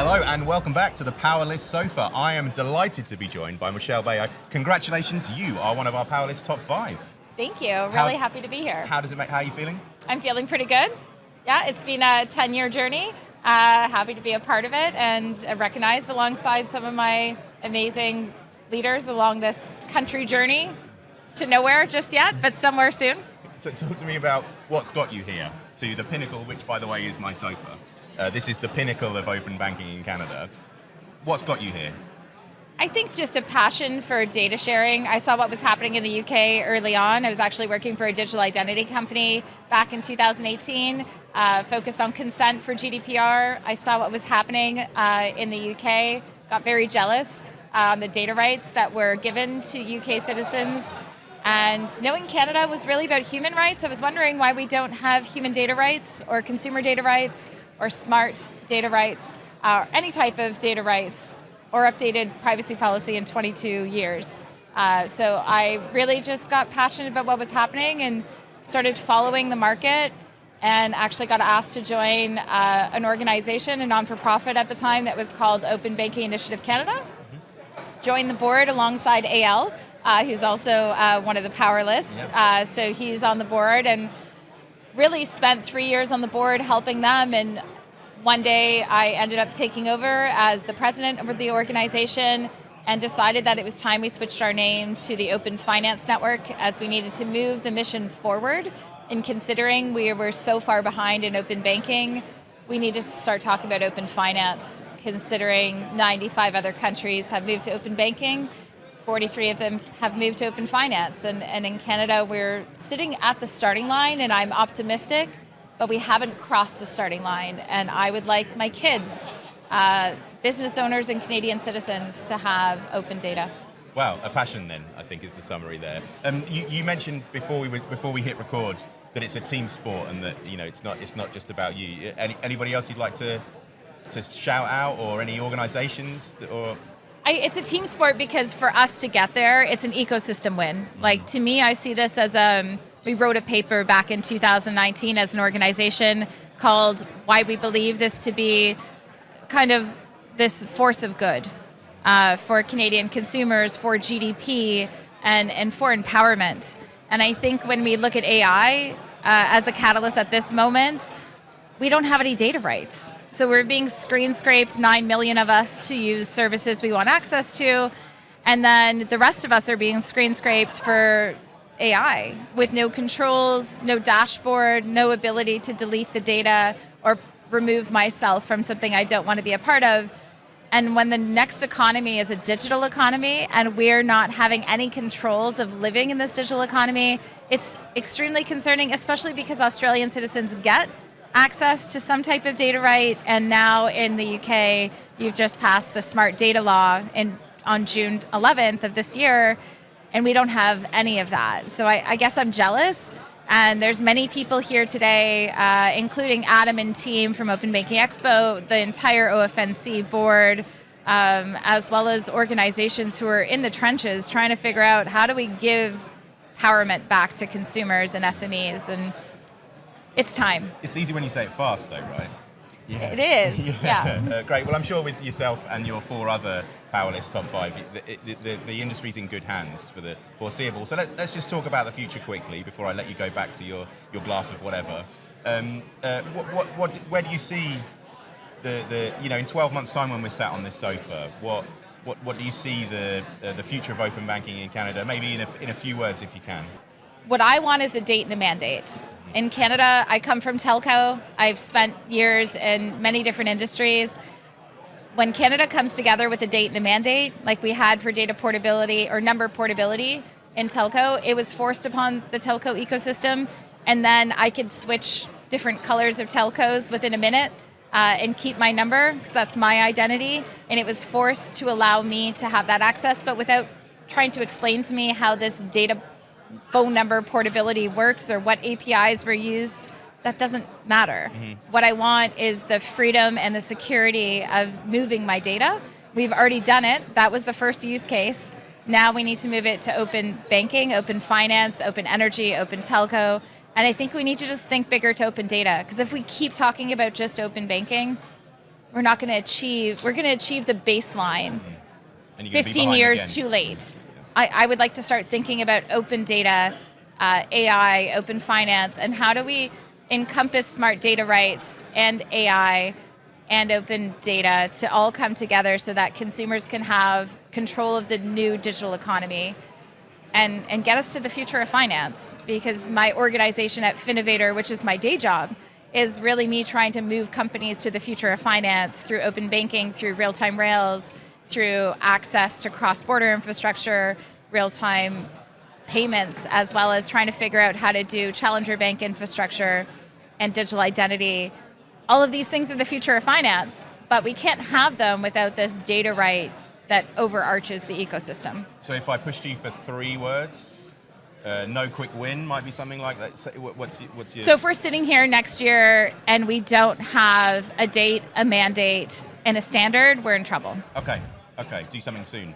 Hello and welcome back to the Powerlist Sofa. I am delighted to be joined by Michelle Beyo. Congratulations, you are one of our Powerlist top 5. Thank you. Really happy to be here. How are you feeling? I'm feeling pretty good. Yeah, it's been a 10-year journey. Happy to be a part of it and recognized alongside some of my amazing leaders along this country journey to nowhere just yet, but somewhere soon. So talk to me about what's got you here to the pinnacle, which by the way is my sofa. This is the pinnacle of open banking in Canada. What's got you here? I think just a passion for data sharing. I saw what was happening in the UK early on. I was actually working for a digital identity company back in 2018, focused on consent for GDPR. I saw what was happening in the UK, got very jealous on the data rights that were given to UK citizens. And knowing Canada was really about human rights, I was wondering why we don't have human data rights or consumer data rights or smart data rights or any type of data rights or updated privacy policy in 22 years. So I really just got passionate about what was happening and started following the market and actually got asked to join an organization, a non-for-profit at the time, that was called Open Banking Initiative Canada. Joined the board alongside AL, who's also one of the Powerlist. Yep. So he's on the board and really spent 3 years on the board helping them. And one day I ended up taking over as the president of the organization and decided that it was time we switched our name to the Open Finance Network, as we needed to move the mission forward. In considering we were so far behind in open banking, we needed to start talking about open finance, considering 95 other countries have moved to open banking. 43 of them have moved to open finance. And in Canada, we're sitting at the starting line, and I'm optimistic, but we haven't crossed the starting line. And I would like my kids, business owners and Canadian citizens, to have open data. Wow, a passion then, I think, is the summary there. You mentioned before we hit record that it's a team sport and that it's not just about you. Anybody else you'd like to shout out, or any organizations or? It's a team sport because for us to get there, it's an ecosystem win. Like, to me, I see this as we wrote a paper back in 2019 as an organization called Why We Believe This to Be kind of this force of good for Canadian consumers, for GDP, and for empowerment. And I think when we look at AI as a catalyst at this moment, we don't have any data rights. So we're being screen scraped, 9 million of us, to use services we want access to. And then the rest of us are being screen scraped for AI with no controls, no dashboard, no ability to delete the data or remove myself from something I don't want to be a part of. And when the next economy is a digital economy and we're not having any controls of living in this digital economy, it's extremely concerning, especially because Australian citizens get access to some type of data right, and now in the UK, you've just passed the smart data law on June 11th of this year, and we don't have any of that. So I guess I'm jealous, and there's many people here today, including Adam and team from Open Banking Expo, the entire OFNC board, as well as organizations who are in the trenches trying to figure out how do we give empowerment back to consumers and SMEs, and it's time. It's easy when you say it fast, though, right? Yeah. It is, yeah. Great. Well, I'm sure with yourself and your 4 other Powerlist top 5, the industry's in good hands for the foreseeable. So let's just talk about the future quickly before I let you go back to your glass of whatever. Where do you see in 12 months' time when we're sat on this sofa? What do you see the future of open banking in Canada? Maybe in a few words, if you can. What I want is a date and a mandate. In Canada, I come from telco. I've spent years in many different industries. When Canada comes together with a date and a mandate, like we had for data portability or number portability in telco, it was forced upon the telco ecosystem, and then I could switch different colors of telcos within a minute and keep my number, because that's my identity, and it was forced to allow me to have that access, but without trying to explain to me how this data phone number portability works or what APIs were used. That doesn't matter. Mm-hmm. What I want is the freedom and the security of moving my data. We've already done it. That was the first use case. Now we need to move it to open banking, open finance, open energy, open telco. And I think we need to just think bigger to open data. Because if we keep talking about just open banking, we're going to achieve the baseline And you're gonna be 15 behind years again. too late. I would like to start thinking about open data, AI, open finance, and how do we encompass smart data rights and AI and open data to all come together so that consumers can have control of the new digital economy and get us to the future of finance. Because my organization at Finavator, which is my day job, is really me trying to move companies to the future of finance through open banking, through real-time rails, through access to cross-border infrastructure, real-time payments, as well as trying to figure out how to do challenger bank infrastructure and digital identity. All of these things are the future of finance, but we can't have them without this data right that overarches the ecosystem. So if I pushed you for 3 words, no quick win might be something like that. So what's your... So if we're sitting here next year and we don't have a date, a mandate, and a standard, we're in trouble. Okay, do something soon.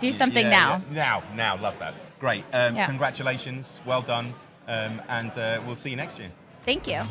Do something now. Yeah. Now, love that. Great. Congratulations, well done, and we'll see you next year. Thank you.